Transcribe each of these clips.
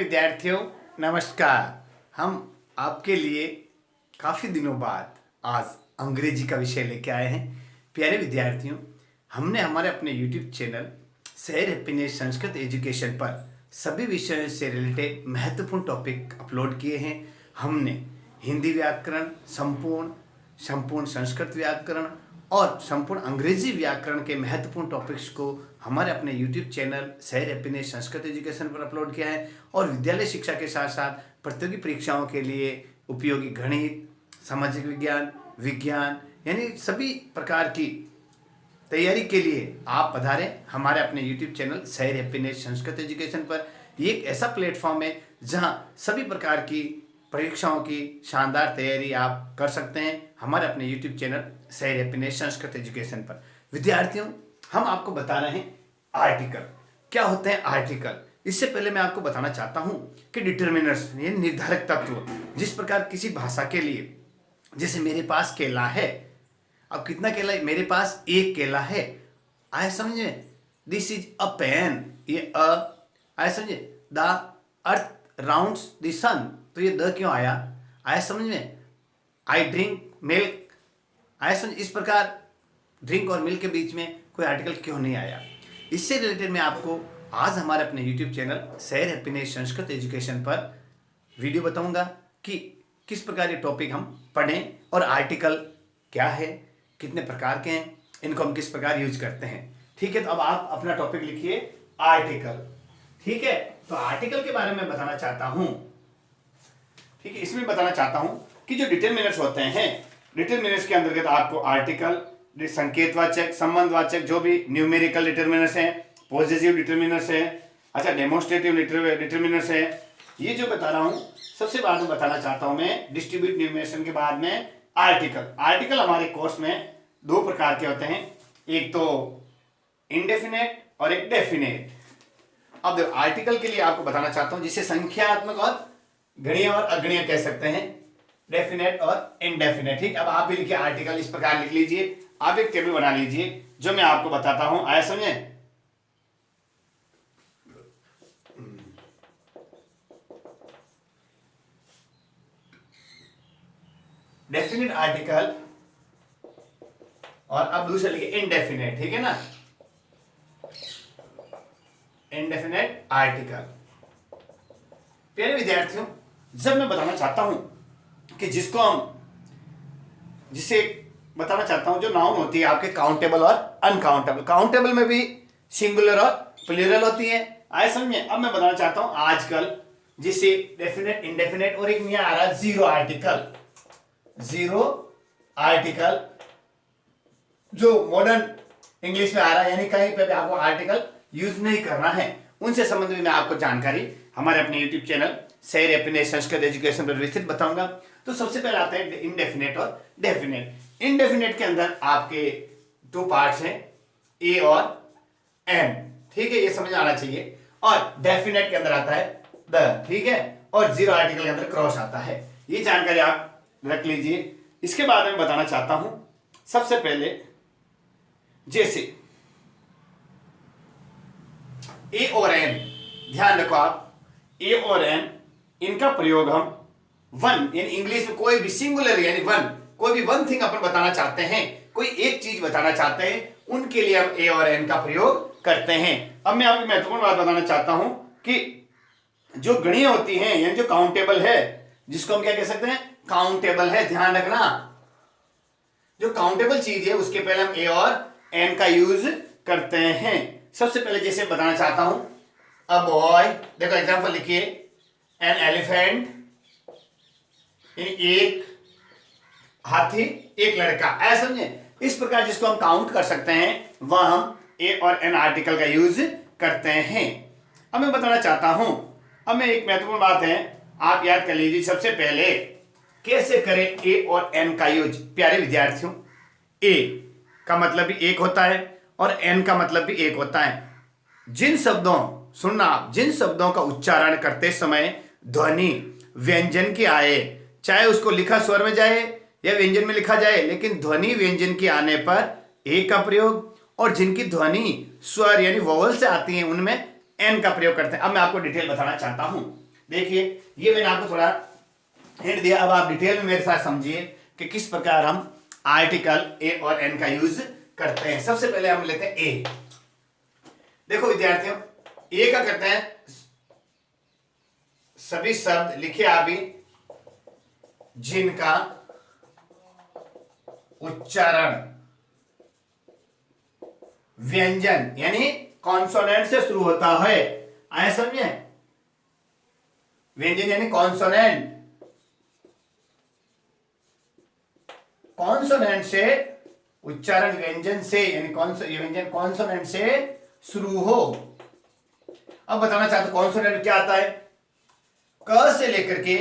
विद्यार्थियों नमस्कार। हम आपके लिए काफ़ी दिनों बाद आज अंग्रेजी का विषय लेके आए हैं। प्यारे विद्यार्थियों, हमने हमारे अपने YouTube चैनल शहर हैप्पीनेस संस्कृत एजुकेशन पर सभी विषयों से रिलेटेड महत्वपूर्ण टॉपिक अपलोड किए हैं। हमने हिंदी व्याकरण, संपूर्ण संस्कृत व्याकरण और संपूर्ण अंग्रेजी व्याकरण के महत्वपूर्ण टॉपिक्स को हमारे अपने YouTube चैनल शहर हैप्पीनेस संस्कृत एजुकेशन पर अपलोड किया है और विद्यालय शिक्षा के साथ साथ प्रतियोगी परीक्षाओं के लिए उपयोगी गणित, सामाजिक विज्ञान यानी सभी प्रकार की तैयारी के लिए आप पधारें हमारे अपने YouTube चैनल शहर हैप्पीनेस संस्कृत एजुकेशन पर। ये एक ऐसा प्लेटफॉर्म है जहां सभी प्रकार की परीक्षाओं की शानदार तैयारी आप कर सकते हैं हमारे अपने YouTube चैनल शहर हैप्पीनेस संस्कृत एजुकेशन पर। विद्यार्थियों, हम आपको बता रहे हैं आर्टिकल क्या होते हैं। आर्टिकल इससे पहले मैं आपको बताना चाहता हूं कि डिटर्मिनर्स ये निर्धारक तत्व, जिस प्रकार किसी भाषा के लिए, जैसे मेरे पास केला है, अब कितना केला है? मेरे पास एक केला है। आए समझे? दिस इज अ पेन, ये आए समझे? द अर्थ राउंड्स द सन, तो ये द क्यों आया? आए समझ में? आई ड्रिंक मिल्क, आए समझ? इस प्रकार ड्रिंक और मिल्क के बीच में कोई आर्टिकल क्यों नहीं आया? इससे रिलेटेड मैं आपको आज हमारे अपने YouTube चैनल शहर हैप्पीनेस संस्कृत एजुकेशन पर वीडियो बताऊंगा कि किस प्रकार ये टॉपिक हम पढ़ें और आर्टिकल क्या है, कितने प्रकार के हैं, इनको हम किस प्रकार यूज करते हैं। ठीक है, तो अब आप अपना टॉपिक लिखिए आर्टिकल। ठीक है, तो आर्टिकल के बारे में बताना चाहता हूं। ठीक है, इसमें बताना चाहता हूं कि जो डिटरमिनर्स होते हैं, डिटरमिनर्स के अंतर्गत आपको आर्टिकल, संकेतवाचक, संबंधवाचक, जो भी न्यूमेरिकल डिटरमिनर्स हैं, पॉजिटिव डिटरमिनर्स है, अच्छा डेमोन्स्ट्रेटिव डिटरमिनर्स है, ये जो बता रहा हूं सबसे बाद में बताना चाहता हूं मैं डिस्ट्रीब्यूट न्यूमरेशन के बाद में आर्टिकल। आर्टिकल हमारे कोर्स में दो प्रकार के होते हैं, एक तो इंडेफिनेट और एक डेफिनेट। अब देखो, आर्टिकल के लिए आपको बताना चाहता हूं जिसे संख्यात्मक और गणीय और अगणीय कह सकते हैं, डेफिनेट और इनडेफिनेट। ठीक, अब आप भी लिखिए आर्टिकल, इस प्रकार लिख लीजिए। आप एक टेबल बना लीजिए जो मैं आपको बताता हूं, आया समझे? डेफिनेट आर्टिकल और अब दूसरा लिखिए इनडेफिनेट। ठीक है ना, इनडेफिनेट आर्टिकल। प्यारे विद्यार्थियों, जब मैं बताना चाहता हूं कि जिसे बताना चाहता हूं, जो नाउन होती है आपके काउंटेबल और अनकाउंटेबल, काउंटेबल में भी सिंगुलर और प्लूरल होती है, आए समझ में? अब मैं बताना चाहता हूं आजकल जिसे डेफिनेट, इनडेफिनेट और एक नया आ रहा है जीरो आर्टिकल। जीरो आर्टिकल जो मॉडर्न इंग्लिश में आ रहा है, यानी कहीं पे भी आपको आर्टिकल यूज नहीं करना है, उनसे संबंधित मैं आपको जानकारी हमारे अपने YouTube चैनल शहर हैप्पीनेस संस्कृत एजुकेशन पर विस्तृत बताऊंगा। तो सबसे पहले आते हैं इनडेफिनेट और डेफिनेट। इनडेफिनेट के अंदर आपके दो पार्ट्स हैं, ए और एन। ठीक है, ये समझ आना चाहिए। और डेफिनेट के अंदर आता है द, ठीक है, और जीरो आर्टिकल के अंदर क्रॉस आता है। ये जानकारी आप रख लीजिए। इसके बाद मैं बताना चाहता हूं सबसे पहले, जैसे ए और एन, ध्यान रखो आप, ए और एन, इनका प्रयोग हम वन, यानी इंग्लिश में कोई भी सिंगुलर यानी वन, कोई भी वन थिंग अपन बताना चाहते हैं, कोई एक चीज बताना चाहते हैं, उनके लिए हम ए और एन का प्रयोग करते हैं। अब मैं आपको महत्वपूर्ण बात बताना चाहता हूं कि जो गणीय होती हैं, यानी जो काउंटेबल है, जिसको हम क्या कह सकते हैं? काउंटेबल है। ध्यान रखना, जो काउंटेबल चीज है उसके पहले हम ए और एन का यूज करते हैं। सबसे पहले जैसे बताना चाहता हूं, अ बॉय, देखो एग्जांपल लिखिए, एन एलिफेंट, एक हाथी, एक लड़का, ऐसा समझे? इस प्रकार जिसको हम काउंट कर सकते हैं वह हम ए और एन आर्टिकल का यूज करते हैं। अब मैं बताना चाहता हूं, अब मैं एक महत्वपूर्ण बात है, आप याद कर लीजिए। सबसे पहले कैसे करें ए और एन का यूज? प्यारे विद्यार्थियों, ए का मतलब भी एक होता है और एन का मतलब भी एक होता है। जिन शब्दों, सुनना आप, जिन शब्दों का उच्चारण करते समय ध्वनि व्यंजन की आए, चाहे उसको लिखा स्वर में जाए या व्यंजन में लिखा जाए, लेकिन ध्वनि व्यंजन की आने पर ए का प्रयोग, और जिनकी ध्वनि स्वर यानी वोवल से आती है उनमें एन का प्रयोग करते हैं। अब मैं आपको डिटेल बताना चाहता हूं। देखिए ये मैंने आपको थोड़ा हिंट दिया, अब आप डिटेल में मेरे साथ समझिए कि किस प्रकार हम आर्टिकल ए और एन का यूज करते हैं। सबसे पहले हम लेते हैं ए। देखो विद्यार्थियों, ए का करते हैं सभी शब्द, लिखिए आप भी, जिनका उच्चारण व्यंजन यानी कॉन्सोनेंट से शुरू होता है। आया समझे? व्यंजन यानी कॉन्सोनेंट, कॉन्सोनेंट से उच्चारण व्यंजन से, यानी व्यंजन कॉन्सोनेंट से शुरू हो। अब बताना चाहता हूं कॉन्सोनेंट क्या आता है। क से लेकर के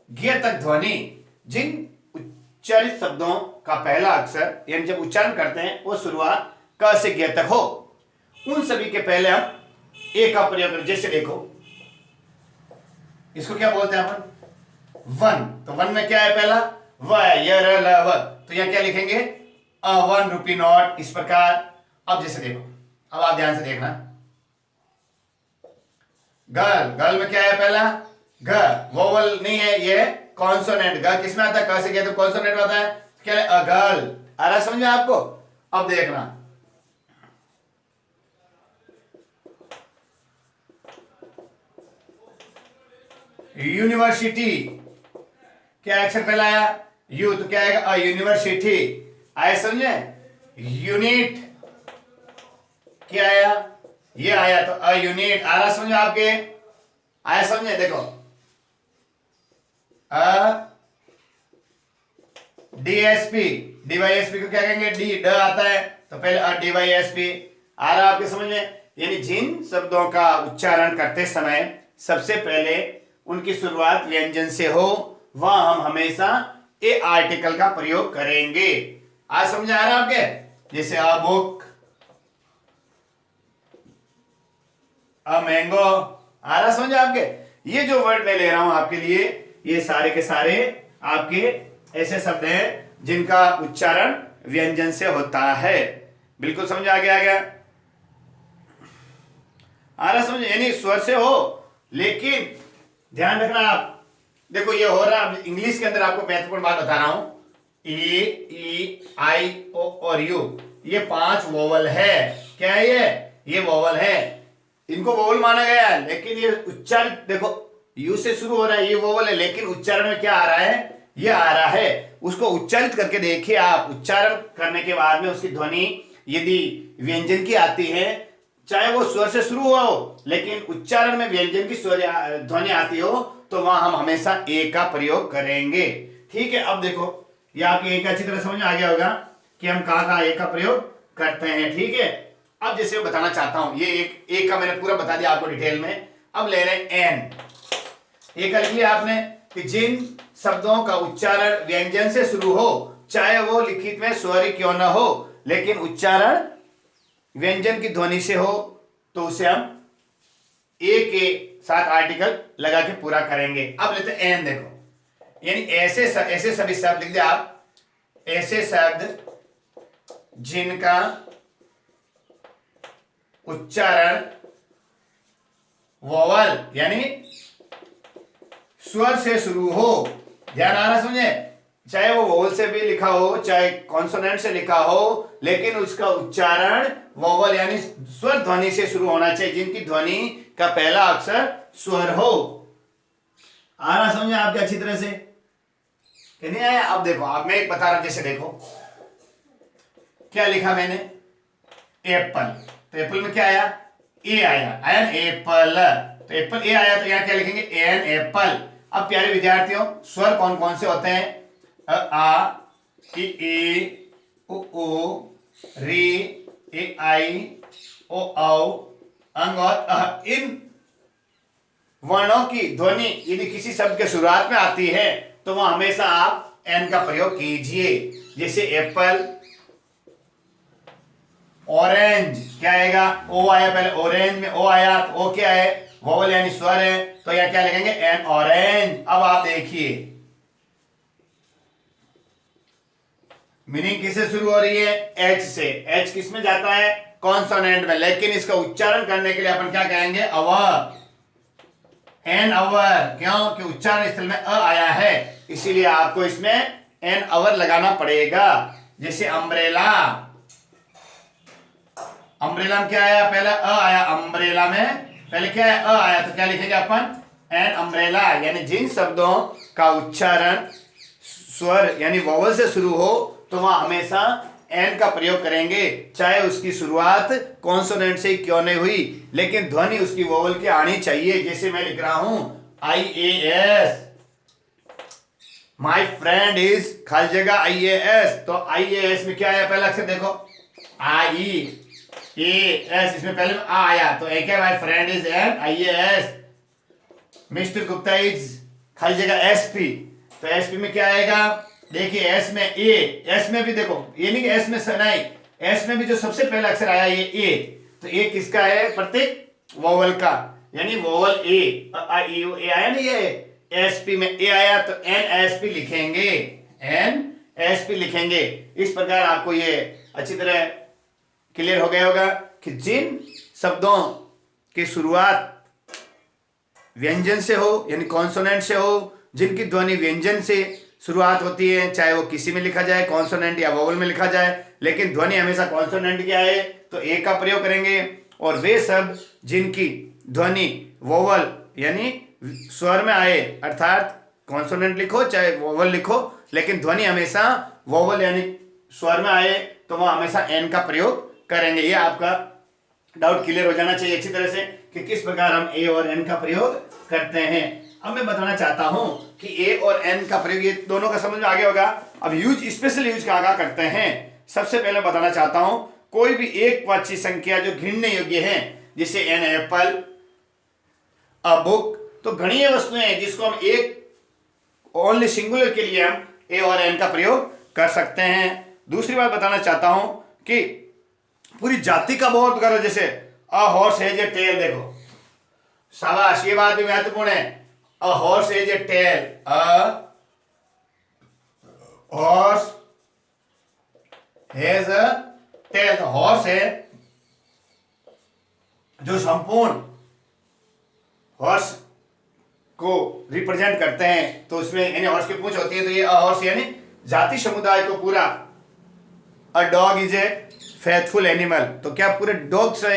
ग तक ध्वनि, जिन उच्चारित शब्दों का पहला अक्षर यानी जब उच्चारण करते हैं वो शुरुआत क से ग तक हो, उन सभी के पहले हम ए का प्रयोग करें। जैसे देखो, इसको क्या बोलते हैं अपन? वन। तो वन में क्या है? पहला व है, य र ल व। तो यहां क्या लिखेंगे? अ वन रुपी नोट, इस प्रकार। अब जैसे देखो, अब आप ध्यान से देखना, गल, गल में क्या है? पहला ग, वोवल नहीं है, ये कॉन्सोनेंट। ग किसमें आता है? क से गया तो कॉन्सोनेंट आता है, क्या है? अगल। आ रहा समझ में आपको? अब देखना, यूनिवर्सिटी, क्या अक्षर पहला आया? यू, तो क्या आएगा? A university. आया समझे? यूनिट, क्या आया? ये आया, तो अ यूनिट। आ रहा समझे आपके? आया समझे? देखो, अ डीएसपी, डीवाईएसपी को क्या कहेंगे? डी, ड आता है तो पहले अ डीवाईएसपी। आ रहा आपके समझ में? यानी जिन शब्दों का उच्चारण करते समय सबसे पहले उनकी शुरुआत व्यंजन से हो, वह हम हमेशा ए आर्टिकल का प्रयोग करेंगे। आज समझ आ रहा है आपके? जैसे अ बुक, अ मैंगो। आ रहा समझ आपके? ये जो वर्ड मैं ले रहा हूं आपके लिए, ये सारे के सारे आपके ऐसे शब्द हैं जिनका उच्चारण व्यंजन से होता है। बिल्कुल समझ आ गया? आ रहा समझ? यानी स्वर से हो, लेकिन ध्यान रखना आप, देखो ये हो रहा, इंग्लिश के अंदर आपको महत्वपूर्ण बात बता रहा हूं, ए, ई, आई, ओ और यू, ये 5 वोवल है। क्या है ये वोवल है, इनको वोवल माना गया है, लेकिन ये उच्चारण देखो, यू से शुरू हो रहा है, ये वोवल है, लेकिन उच्चारण में क्या आ रहा है? ये आ रहा है। उसको उच्चारित करके देखिए आप, उच्चारण करने के बाद में उसकी ध्वनि यदि व्यंजन की आती है, चाहे वो स्वर से शुरू हुआ हो, लेकिन उच्चारण में व्यंजन की स्वर ध्वनि आती हो, तो वहां हम हमेशा ए का प्रयोग करेंगे। ठीक है? अब देखो, ये आपके ए का अच्छी तरह समझ आ गया होगा कि हम कहां ए का प्रयोग करते हैं। ठीक है? अब जैसे बताना चाहता हूं, ये एक का मैंने पूरा बता दिया आपको डिटेल में। अब ले रहे हैं एन। ए का लिख लिया आपने कि जिन शब्दों का उच्चारण व्यंजन से शुरू हो, चाहे वो लिखित में स्वर क्यों न हो, लेकिन उच्चारण व्यंजन की ध्वनि से हो, तो उसे हम ए के साथ आर्टिकल लगा के पूरा करेंगे। अब लेते हैं एन। देखो, यानी ऐसे सभी शब्द लिख दिया आप, ऐसे शब्द जिनका उच्चारण वोवल यानी स्वर से शुरू हो। ध्यान आ रहा समझे? चाहे वो वोवल से भी लिखा हो, चाहे कॉन्सोनेंट से लिखा हो, लेकिन उसका उच्चारण वोवल यानी स्वर ध्वनि से शुरू होना चाहिए, जिनकी ध्वनि का पहला अक्षर स्वर हो। आ रहा समझे आपके अच्छी तरह से कि नहीं आया? अब देखो, अब मैं एक बता रहा हूं, जैसे देखो क्या लिखा मैंने? एप्पल। तो एप्पल में क्या आया? ए आया, एन एप्पल। तो एप्पल ए आया, तो यहां क्या लिखेंगे? An apple. अब प्यारे विद्यार्थियों, स्वर कौन कौन से होते हैं? अ आ, ई, उ ऊ, री, ए आई, ओ औ, अंग और अह। इन वर्णों की ध्वनि यदि किसी शब्द के शुरुआत में आती है, तो वह हमेशा आप एन का प्रयोग कीजिए। जैसे एप्पल, ऑरेंज, क्या आएगा? ओ आया पहले, ऑरेंज में ओ आया, तो ओ क्या है? वोवल यानी स्वर है, तो यह क्या लिखेंगे? N orange. अब आप देखिए, मीनिंग किससे शुरू हो रही है? एच से। एच किस में जाता है? कॉन्सोनेंट में, लेकिन इसका उच्चारण करने के लिए अपन क्या कहेंगे? अव। एन आवर, क्यों कि उच्चारण स्थल में अ आया है, इसीलिए आपको इसमें एन आवर लगाना पड़ेगा। जैसे अम्ब्रेला, अम्ब्रेला में क्या आया, पहले अ आया, अम्ब्रेला में पहले क्या है, अ आया, तो क्या लिखेंगे अपन, एन अम्ब्रेला। यानी जिन शब्दों का उच्चारण स्वर यानी वोवल से शुरू हो तो वहां हमेशा एन का प्रयोग करेंगे, चाहे उसकी शुरुआत कॉन्सोनेंट से क्यों नहीं हुई, लेकिन ध्वनि उसकी वोवल की आनी चाहिए। जैसे मैं लिख रहा हूं IAS, माई फ्रेंड इज खाली जगह IAS, तो IAS में क्या आया, पहला अक्षर देखो IAS, इसमें पहले आ आया, तो एक है my friend is an IAS। Mister Gupta is खाली जगह SP, तो SP में क्या आएगा, देखिए एस में ए, एस में भी देखो, ये नहीं कि एस में नहीं, एस में भी जो सबसे पहला अक्षर आया ये ए, तो ए किसका है, प्रत्येक वोवल का, यानी वोवल ए, ए आया नहीं, ये एसपी में ए आया, तो NSP लिखेंगे, NSP लिखेंगे। इस प्रकार आपको ये अच्छी तरह क्लियर हो गया होगा कि जिन शब्दों की शुरुआत व्यंजन से हो यानी कॉन्सोनेंट से हो, जिनकी ध्वनि व्यंजन से शुरुआत होती है, चाहे वो किसी में लिखा जाए कॉन्सोनेंट या वोवल में लिखा जाए, लेकिन ध्वनि हमेशा कॉन्सोनेंट की आए तो ए का प्रयोग करेंगे। और वे शब्द जिनकी ध्वनि वोवल यानी स्वर में आए, अर्थात कॉन्सोनेंट लिखो चाहे वोवल लिखो, लेकिन ध्वनि हमेशा वोवल यानी स्वर में आए तो वह हमेशा एन का प्रयोग करेंगे। ये आपका डाउट क्लियर हो जाना चाहिए अच्छी तरह से कि किस प्रकार हम ए और एन का प्रयोग करते हैं। अब मैं बताना चाहता हूं कि ए और एन का प्रयोग, ये दोनों का समझ में आ गया होगा। अब यूज, स्पेशल यूज कहाँ कहाँ करते हैं, सबसे पहले बताना चाहता हूं, कोई भी एक वाची संख्या जो गिनने योग्य है, जैसे एन एप्पल, अ बुक, तो गणीय वस्तुएं हैं जिसको हम एक ओनली सिंगुलर के लिए हम ए और एन का प्रयोग कर सकते हैं। दूसरी बात बताना चाहता हूं कि पूरी जाति का बहुत करो, जैसे a horse has a tail, देखो शाबाश, ये बात भी महत्वपूर्ण है। A horse has a tail, a horse has a tail, तो हॉर्स है जो संपूर्ण हॉर्स को रिप्रेजेंट करते हैं, तो उसमें यानी हॉर्स की पूंछ होती है, तो ये अ हॉर्स यानी जाति समुदाय को पूरा। A dog is a faithful animal, तो क्या पूरे डॉग से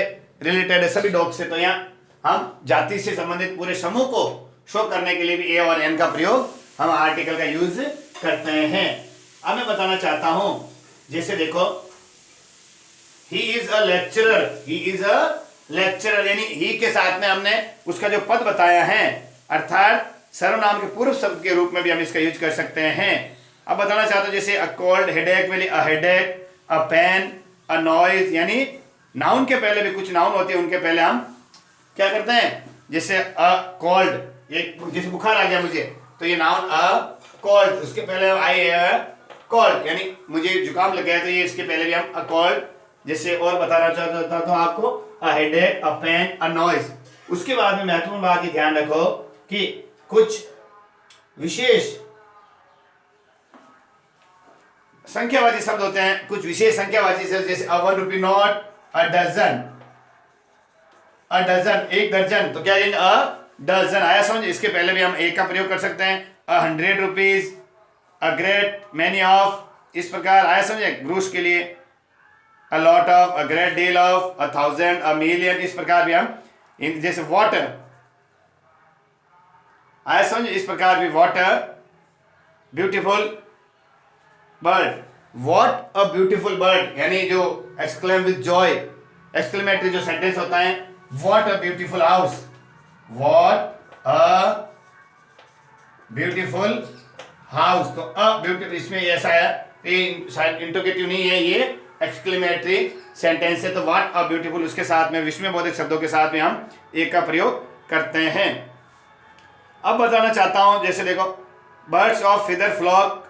रिलेटेड है, सभी डॉग से, तो यहाँ हम जाति से संबंधित पूरे समूह को शो करने के लिए भी ए और एन का प्रयोग हम आर्टिकल का यूज करते हैं। अब मैं बताना चाहता हूं, जैसे देखो he is a lecturer, he is a lecturer, यानी ही के साथ में हमने उसका जो पद बताया है, अर्थात सर्वनाम के पूर्व शब्द के रूप में भी हम इसका यूज कर सकते हैं। अब बताना चाहता हूं, जैसे अ कोल्ड हेडेक में a headache, a pain, a noise, यानी नाउन के पहले भी कुछ नाउन होते हैं, उनके पहले हम क्या करते हैं, जैसे अ कोल्ड, एक जैसे बुखार आ गया मुझे, तो ये नाउन अ कोल्ड, उसके पहले आई कोल्ड, यानी मुझे जुकाम लग गया, तो ये इसके पहले भी हम अ कोल्ड। जैसे और बताना चाहता था तो आपको a headache, a pain, a noise. उसके बाद में महत्वपूर्ण बात ये ध्यान रखो कि कुछ विशेष संख्यावाची शब्द होते हैं, कुछ विशेष संख्यावाची शब्द, जैसे a 1 rupee note, a dozen, a dozen एक दर्जन, तो क्या ये अ डजन आया समझ। इसके पहले भी हम एक का प्रयोग कर सकते हैं, 100 rupees, a great many of, इस प्रकार आया समझे। ग्रूस के लिए a lot of, a great deal of, 1000, a million, इस प्रकार भी हम जैसे वाटर आया समझ, इस प्रकार भी water, beautiful bird, what a beautiful bird, यानी जो एक्सक्लेम विद जॉय, एक्सक्लेमेटरी जो सेंटेंस होता है, what a beautiful house, what a beautiful house, तो अ ब्यूटीफुल इसमें ऐसा है, ये शायद इंटरोगेटिव नहीं है, ये एक्सक्लेमेटरी सेंटेंस है, तो व्हाट अ ब्यूटीफुल उसके साथ में विस्मयबोधक शब्दों के साथ में हम एक का प्रयोग करते हैं। अब बताना चाहता हूं, जैसे देखो बर्ड्स ऑफ फीदर फ्लॉक,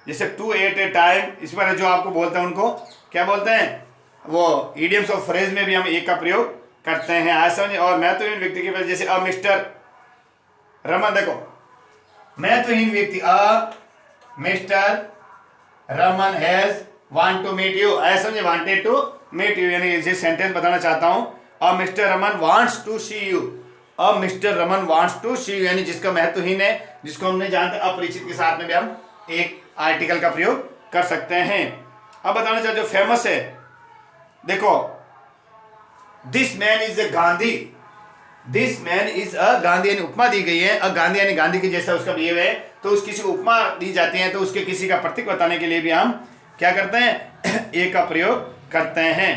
जैसे टू एट ए टाइम, इस पर जो आपको बोलते हैं उनको क्या बोलते हैं, वो इडियम्स ऑफ फ्रेज में भी हम एक का प्रयोग करते हैं, आज समझे। और महत्वहीन व्यक्ति के पास, जैसे अ मिस्टर रमन, देखो महत्वहीन व्यक्ति, a mister Raman has want to meet you, ऐसा समझे, वांटेड टू मीट यू, यानी ये सेंटेंस बताना चाहता हूं, a mister Raman wants to see you, a mister Raman wants to see you, यानी जिसका महत्वहीन है, जिसको हमने जानते अपरिचित के साथ में भी हम एक आर्टिकल का प्रयोग कर सकते हैं। अब बताना चाहते जो फेमस है, देखो this man is a Gandhi, this man is a Gandhi, यानी उपमा दी गई है। अ गांधी यानी गांधी की जैसा उसका बिहेव है, तो उस किसी को उपमा दी जाती है तो उसके किसी का प्रतीक बताने के लिए भी हम क्या करते हैं, ए का प्रयोग करते हैं।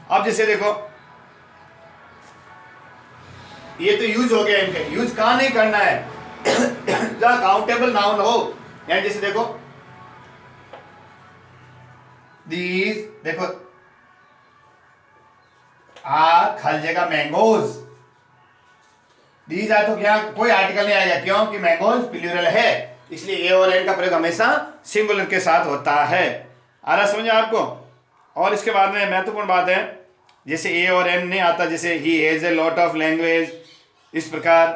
अब जैसे देखो ये तो यूज हो गया, इनके यूज कहां नहीं करना है जहां काउंटेबल नाउन हो, यानी जैसे देखो दीज, देखो खल जगह मैंगोज, दीज तो क्या कोई आर्टिकल नहीं आएगा, क्यों कि मैंगोज प्लूरल है, इसलिए ए और एन का प्रयोग हमेशा सिंगुलर के साथ होता है। आ रहा समझ आपको। और इसके बाद में महत्वपूर्ण बात है, जैसे ए और एन नहीं आता, जैसे he has a lot of language, इस प्रकार।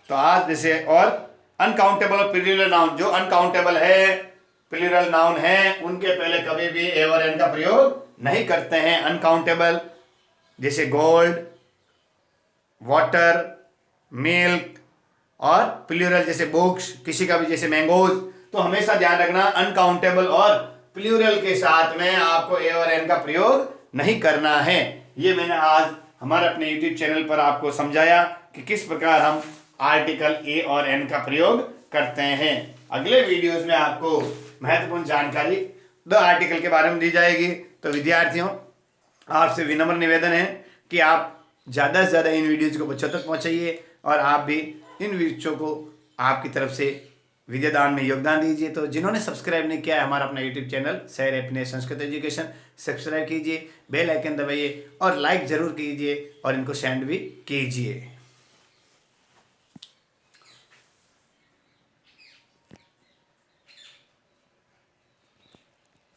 तो आज जैसे और अनकाउंटेबल और प्लूरल नाउन, जो अनकाउंटेबल है प्लूरल नाउन है, उनके पहले कभी भी ए और एन का प्रयोग नहीं करते हैं। अनकाउंटेबल जैसे गोल्ड, वाटर, मिल्क, और प्लूरल जैसे बुक्स, किसी का भी जैसे मैंगोज, तो हमेशा ध्यान रखना अनकाउंटेबल और प्लूरल के साथ में आपको ए और एन का प्रयोग नहीं करना है। ये मैंने आज हमारे अपने यूट्यूब चैनल पर आपको समझाया कि किस प्रकार हम आर्टिकल ए और एन का प्रयोग करते हैं। अगले वीडियोस में आपको महत्वपूर्ण जानकारी द आर्टिकल के बारे में दी जाएगी। तो विद्यार्थियों, आपसे विनम्र निवेदन है कि आप ज़्यादा से ज़्यादा इन वीडियोज़ को बच्चों तक पहुँचाइए और आप भी इन बच्चों को आपकी तरफ से विद्यादान में योगदान दीजिए। तो जिन्होंने सब्सक्राइब नहीं किया है हमारा अपना यूट्यूब चैनल सैर अपने संस्कृत एजुकेशन, सब्सक्राइब कीजिए, बेल आइकन दबाइए और लाइक ज़रूर कीजिए और इनको सेंड भी कीजिए।